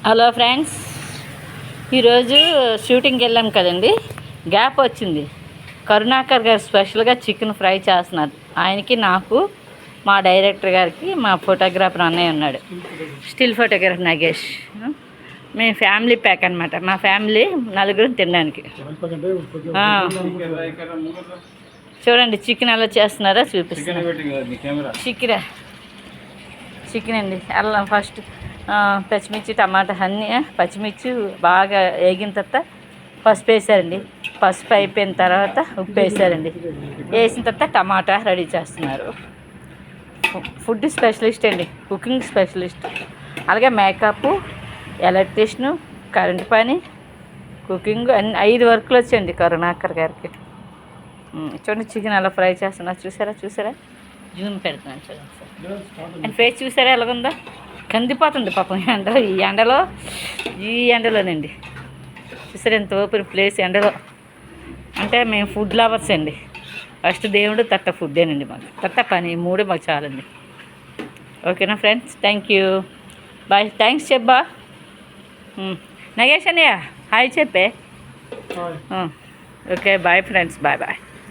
Hello friends, ఈరోజు షూటింగ్కి వెళ్ళాం కదండి. గ్యాప్ వచ్చింది. కరుణాకర్ గారు స్పెషల్గా చికెన్ ఫ్రై చేస్తున్నారు. ఆయనకి, నాకు, మా డైరెక్టర్ గారికి, మా ఫోటోగ్రాఫర్ అన్నయ్య ఉన్నాడు, స్టిల్ ఫోటోగ్రాఫర్ నగేష్. మేము ఫ్యామిలీ ప్యాక్ అనమాట. మా ఫ్యామిలీ నలుగురు తినడానికి. చూడండి చికెన్ ఎలా చేస్తున్నారో చూపిస్తాను. చికెన్ అండి. అల్లం ఫస్ట్ పచ్చిమిర్చి, టమాటా అన్నీ పచ్చిమిర్చి బాగా వేగిన తర్వాత పసుపు వేసారండి. పసుపు అయిపోయిన తర్వాత ఉప్పు వేసారండి. వేసిన తర్వాత టమాటా రెడీ చేస్తున్నారు. ఫుడ్ స్పెషలిస్ట్ అండి, కుకింగ్ స్పెషలిస్ట్. అలాగే మేకప్, ఎలక్ట్రీషియన్, కరెంట్ పని, కుకింగ్ అన్ని 5 వర్కులు వచ్చాయండి కరుణాకర్ గారికి. చూడండి చికెన్ ఎలా ఫ్రై చేస్తున్నారు. చూసారా జూమ్ పెడుతున్నాను. చూడండి అండ్ ఫేస్ చూసారా ఎలాగుందో. కందిపోతుంది పాపం ఈ ఎండలోనండి. చూసారా ఎంత ఓపెన్ ప్లేస్ ఎండలో. అంటే మేము ఫుడ్ లవర్స్ అండి. ఫస్ట్ దేవుడు, తర్వాత ఫుడ్డేనండి మాకు, తర్వాత పని, 3 మాకు చాలండి. ఓకేనా friends, thank you, bye. Thanks చెప్పా నగేష్ అన్నయ్య, హాయ్ చెప్పే. Okay bye friends, bye.